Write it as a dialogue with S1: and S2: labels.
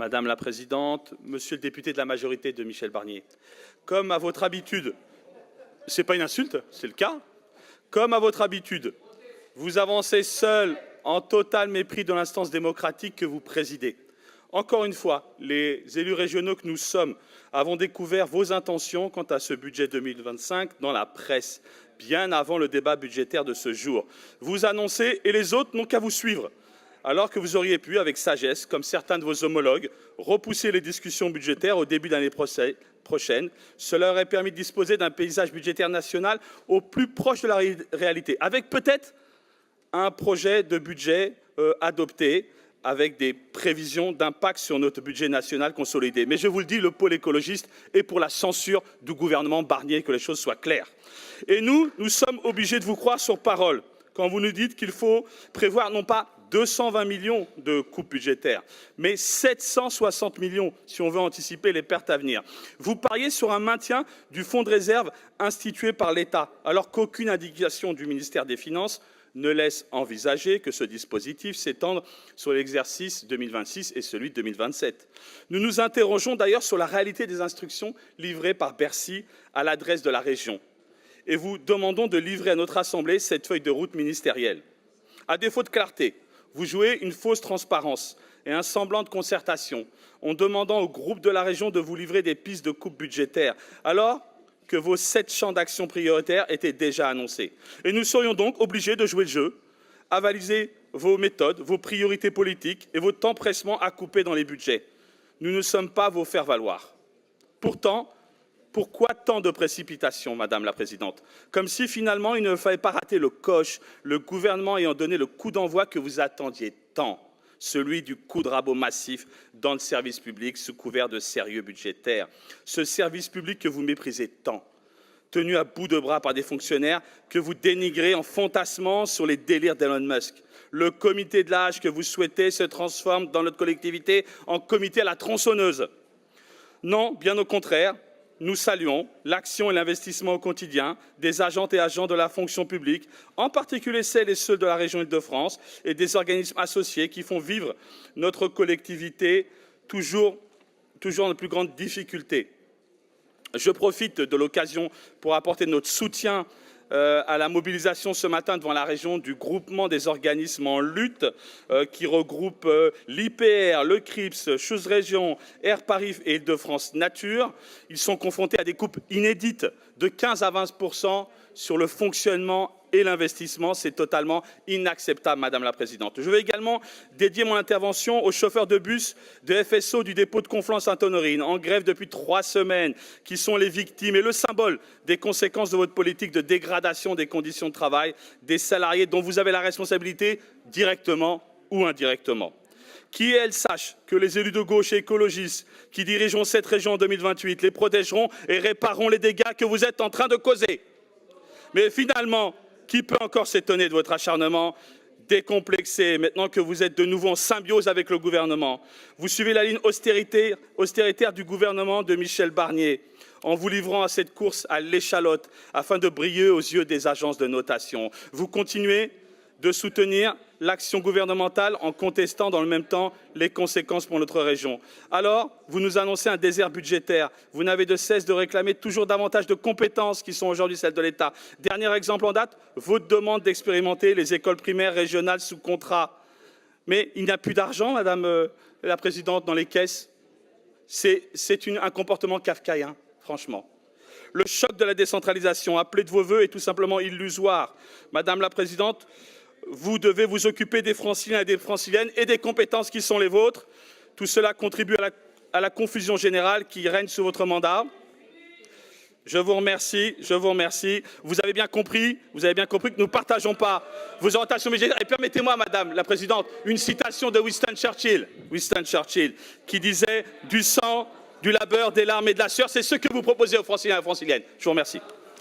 S1: Madame la Présidente, Monsieur le député de la majorité de Michel Barnier, comme à votre habitude, ce n'est pas une insulte, c'est le cas, comme à votre habitude, vous avancez seul en total mépris de l'instance démocratique que vous présidez. Encore une fois, les élus régionaux que nous sommes avons découvert vos intentions quant à ce budget 2025 dans la presse, bien avant le débat budgétaire de ce jour. Vous annoncez et les autres n'ont qu'à vous suivre. Alors que vous auriez pu, avec sagesse, comme certains de vos homologues, repousser les discussions budgétaires au début de l'année prochaine. Cela aurait permis de disposer d'un paysage budgétaire national au plus proche de la réalité, avec peut-être un projet de budget adopté, avec des prévisions d'impact sur notre budget national consolidé. Mais je vous le dis, le pôle écologiste est pour la censure du gouvernement Barnier, que les choses soient claires. Et nous sommes obligés de vous croire sur parole quand vous nous dites qu'il faut prévoir non pas 220 millions de coupes budgétaires, mais 760 millions si on veut anticiper les pertes à venir. Vous pariez sur un maintien du fonds de réserve institué par l'État, alors qu'aucune indication du ministère des Finances ne laisse envisager que ce dispositif s'étende sur l'exercice 2026 et celui de 2027. Nous nous interrogeons d'ailleurs sur la réalité des instructions livrées par Bercy à l'adresse de la région. Et vous demandons de livrer à notre Assemblée cette feuille de route ministérielle. À défaut de clarté, vous jouez une fausse transparence et un semblant de concertation en demandant au groupe de la région de vous livrer des pistes de coupe budgétaire, alors que vos 7 champs d'action prioritaires étaient déjà annoncés. Et nous serions donc obligés de jouer le jeu, avaliser vos méthodes, vos priorités politiques et votre empressement à couper dans les budgets. Nous ne sommes pas vos faire-valoir. Pourtant, pourquoi tant de précipitation, Madame la Présidente? Comme si finalement il ne fallait pas rater le coche, le gouvernement ayant donné le coup d'envoi que vous attendiez tant, celui du coup de rabot massif dans le service public sous couvert de sérieux budgétaire. Ce service public que vous méprisez tant, tenu à bout de bras par des fonctionnaires que vous dénigrez en fantasmant sur les délires d'Elon Musk. Le comité de l'âge que vous souhaitez se transforme dans notre collectivité en comité à la tronçonneuse. Non, bien au contraire. Nous saluons l'action et l'investissement au quotidien des agentes et agents de la fonction publique, en particulier celles et ceux de la région Île-de-France et des organismes associés qui font vivre notre collectivité toujours dans de plus grandes difficultés. Je profite de l'occasion pour apporter notre soutien à la mobilisation ce matin devant la région du groupement des organismes en lutte qui regroupe l'IPR, le CRIPS, Chose Région, Air Paris et Île-de-France Nature. Ils sont confrontés à des coupes inédites de 15 à 20% sur le fonctionnement et l'investissement. C'est totalement inacceptable, Madame la Présidente. Je vais également dédier mon intervention aux chauffeurs de bus de FSO du dépôt de Conflans-Sainte-Honorine, en grève depuis 3 semaines, qui sont les victimes et le symbole des conséquences de votre politique de dégradation des conditions de travail des salariés dont vous avez la responsabilité directement ou indirectement. Qui, elles, sachent que les élus de gauche et écologistes qui dirigeront cette région en 2028 les protégeront et répareront les dégâts que vous êtes en train de causer. Mais finalement, qui peut encore s'étonner de votre acharnement décomplexé, maintenant que vous êtes de nouveau en symbiose avec le gouvernement? Vous suivez la ligne austéritaire du gouvernement de Michel Barnier, en vous livrant à cette course à l'échalote afin de briller aux yeux des agences de notation. Vous continuez de soutenir l'action gouvernementale en contestant dans le même temps les conséquences pour notre région. Alors, vous nous annoncez un désert budgétaire. Vous n'avez de cesse de réclamer toujours davantage de compétences qui sont aujourd'hui celles de l'État. Dernier exemple en date, votre demande d'expérimenter les écoles primaires régionales sous contrat. Mais il n'y a plus d'argent, Madame la Présidente, dans les caisses. C'est un comportement kafkaïen, franchement. Le choc de la décentralisation, appelé de vos vœux, est tout simplement illusoire. Madame la Présidente, vous devez vous occuper des Franciliens et des Franciliennes et des compétences qui sont les vôtres. Tout cela contribue à la confusion générale qui règne sous votre mandat. Je vous remercie. Vous avez bien compris que nous ne partageons pas vos orientations budgétaires. Et permettez-moi, Madame la Présidente, une citation de Winston Churchill, qui disait « Du sang, du labeur, des larmes et de la sueur », c'est ce que vous proposez aux Franciliens et aux Franciliennes. Je vous remercie.